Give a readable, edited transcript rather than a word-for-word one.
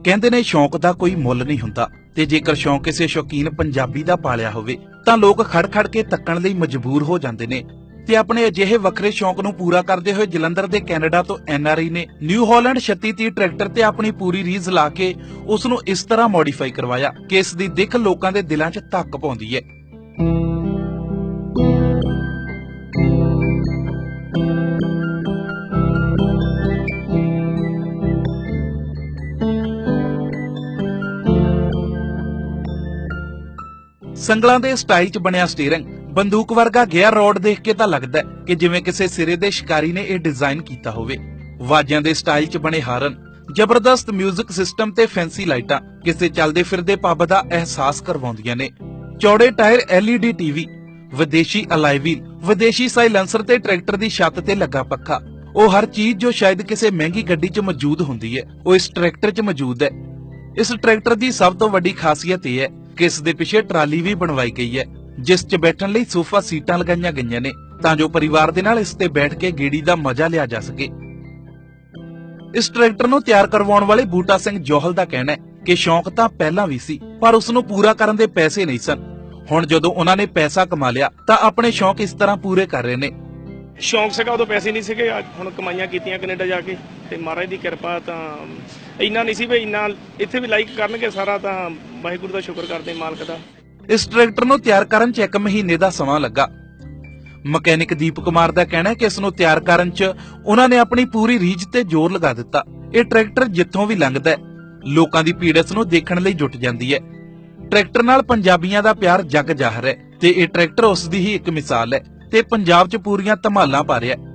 ਕਹਿੰਦੇ ਨੇ ਸ਼ੌਂਕ ਦਾ ਕੋਈ ਮੁੱਲ ਨਹੀਂ ਹੁੰਦਾ ਤੇ ਜੇਕਰ ਸ਼ੌਂਕ ਕਿਸੇ ਸ਼ੌਕੀਨ ਪੰਜਾਬੀ ਦਾ ਪਾਲਿਆ ਹੋਵੇ ਤਾਂ ਲੋਕ ਖੜ-ਖੜ ਕੇ ਤੱਕਣ ਲਈ ਮਜਬੂਰ ਹੋ ਜਾਂਦੇ ਨੇ। ਤੇ ਆਪਣੇ ਅਜਿਹੇ ਵੱਖਰੇ ਸ਼ੌਂਕ ਨੂੰ ਪੂਰਾ ਕਰਦੇ ਹੋਏ ਜਲੰਧਰ ਦੇ ਕੈਨੇਡਾ ਤੋਂ NRI ਨੇ ਨਿਊ ਹਾਲੈਂਡ 3630 ਟਰੈਕਟਰ ਤੇ ਆਪਣੀ ਪੂਰੀ ਰੀਝ ਲਾ ਕੇ ਉਸ ਨੂੰ ਇਸ ਤਰ੍ਹਾਂ ਮੋਡੀਫਾਈ ਕਰਵਾਇਆ ਕਿ ਇਸ ਦੀ ਦਿੱਖ ਲੋਕਾਂ ਦੇ ਦਿਲਾਂ 'ਚ ਧੱਕ ਪਾਉਂਦੀ ਹੈ। ਸੰਗਲਾਂ ਦੇ ਸਟਾਈਲ 'ਚ ਬਣਿਆ ਸਟੀਅਰਿੰਗ, ਬੰਦੂਕ ਵਰਗਾ ਗੇਅਰ ਰੋਡ ਦੇਖ ਕੇ ਤਾਂ ਲੱਗਦਾ ਹੈ ਕਿ ਜਿਵੇਂ ਕਿਸੇ ਸਿਰੇ ਦੇ ਸ਼ਿਕਾਰੀ ਨੇ ਇਹ ਡਿਜ਼ਾਈਨ ਕੀਤਾ ਹੋਵੇ। ਵਾਜਿਆਂ ਦੇ ਸਟਾਈਲ 'ਚ ਬਣੇ ਹਾਰਨ, ਜ਼ਬਰਦਸਤ ਮਿਊਜ਼ਿਕ ਸਿਸਟਮ ਤੇ ਫੈਂਸੀ ਲਾਈਟਾਂ ਕਿਸੇ ਚੱਲਦੇ ਫਿਰਦੇ ਪੱਬ ਦਾ ਅਹਿਸਾਸ ਕਰਵਾਉਂਦੀਆਂ ਨੇ। ਚੌੜੇ ਟਾਇਰ, LED TV, ਵਿਦੇਸ਼ੀ ਅਲਾਈ ਵੀਲ, ਵਿਦੇਸ਼ੀ ਸਾਇਲੈਂਸਰ ਤੇ ਟਰੈਕਟਰ ਦੀ ਛੱਤ ਤੇ ਲੱਗਾ ਪੱਖਾ, ਉਹ ਹਰ ਚੀਜ਼ ਜੋ ਸ਼ਾਇਦ ਕਿਸੇ ਮਹਿੰਗੀ ਗੱਡੀ 'ਚ ਮੌਜੂਦ ਹੁੰਦੀ ਹੈ ਉਹ ਇਸ ਟਰੈਕਟਰ 'ਚ ਮੌਜੂਦ ਹੈ। ਇਸ ਟਰੈਕਟਰ ਦੀ ਸਭ ਤੋਂ ਵੱਡੀ ਖਾਸੀਅਤ ਇਹ ਹੈ ਕਿ ਇਸ ਦੇ ਪਿੱਛੇ ਟਰਾਲੀ ਵੀ ਬਣਵਾਈ ਗਈ ਹੈ ਜਿਸ 'ਚ ਬੈਠਣ ਲਈ ਸੋਫਾ ਸੀਟਾਂ ਲਗਾਈਆਂ ਗਈਆਂ ਨੇ ਤਾਂ ਜੋ ਪਰਿਵਾਰ ਦੇ ਨਾਲ ਇਸ ਤੇ ਬੈਠ ਕੇ ਗੇੜੀ ਦਾ ਮਜ਼ਾ ਲਿਆ ਜਾ ਸਕੇ। ਇਸ ਟਰੈਕਟਰ ਨੂੰ ਤਿਆਰ ਕਰਵਾਉਣ ਵਾਲੇ ਬੂਟਾ ਸਿੰਘ ਜੋਹਲ ਦਾ ਕਹਿਣਾ ਹੈ ਕਿ ਸ਼ੌਂਕ ਤਾਂ ਪਹਿਲਾਂ ਵੀ ਸੀ ਪਰ ਉਸ ਨੂੰ ਪੂਰਾ ਕਰਨ ਦੇ ਪੈਸੇ ਨਹੀਂ ਸਨ। ਹੁਣ ਜਦੋਂ ਉਹਨਾਂ ਨੇ ਪੈਸਾ ਕਮਾ ਲਿਆ ਤਾਂ ਆਪਣੇ ਸ਼ੌਂਕ ਇਸ ਤਰ੍ਹਾਂ ਪੂਰੇ ਕਰ ਰਹੇ ਨੇ। ਸ਼ੌਂਕ ਸੀਗਾ ਉਦੋਂ ਪੈਸੇ ਨਹੀਂ ਸੀਗੇ, ਹੁਣ ਕਮਾਈਆਂ ਕੀਤੀਆਂ ਕੈਨੇਡਾ ਜਾ ਕੇ ਤੇ ਮਹਾਰਾਜ ਦੀ ਕਿਰਪਾ ਤਾਂ ਇੰਨਾ ਨਹੀਂ ਸੀ ਵੀ ਇੰਨਾ ਇੱਥੇ ਵੀ ਲਾਈਕ ਕਰਨਗੇ ਸਾਰਾ, ਤਾਂ ਵਾਹਿਗੁਰੂ ਦਾ ਸ਼ੁਕਰ ਕਰਦੇ ਮਾਲਕ ਦਾ। ਇਸ ਟਰੈਕਟਰ ਨੂੰ ਤਿਆਰ ਕਰਨ 'ਚ 1 ਮਹੀਨੇ ਦਾ ਸਮਾਂ ਲੱਗਾ। ਮਕੈਨਿਕ ਦੀਪ ਕੁਮਾਰ ਦਾ ਕਹਿਣਾ ਹੈ ਕਿ ਇਸ ਨੂੰ ਤਿਆਰ ਕਰਨ 'ਚ ਉਹਨਾਂ ਨੇ ਆਪਣੀ ਪੂਰੀ ਰੀਝ ਤੇ ਜ਼ੋਰ ਲਗਾ ਦਿੱਤਾ। ਇਹ ਟਰੈਕਟਰ ਜਿੱਥੋਂ ਵੀ ਲੰਘਦਾ ਹੈ ਲੋਕਾਂ ਦੀ ਭੀੜ ਇਸ ਨੂੰ ਦੇਖਣ ਲਈ ਜੁਟ ਜਾਂਦੀ ਹੈ। ਟਰੈਕਟਰ ਨਾਲ ਪੰਜਾਬੀਆਂ ਦਾ ਪਿਆਰ ਜੱਗ ਜ਼ਾਹਰ ਹੈ ਤੇ ਇਹ ਟਰੈਕਟਰ ਉਸ ਦੀ ਹੀ ਇੱਕ ਮਿਸਾਲ ਹੈ ਤੇ ਪੰਜਾਬ 'ਚ ਪੂਰੀਆਂ ਧਮਾਲਾਂ ਪਾ ਰਿਹਾ ਹੈ।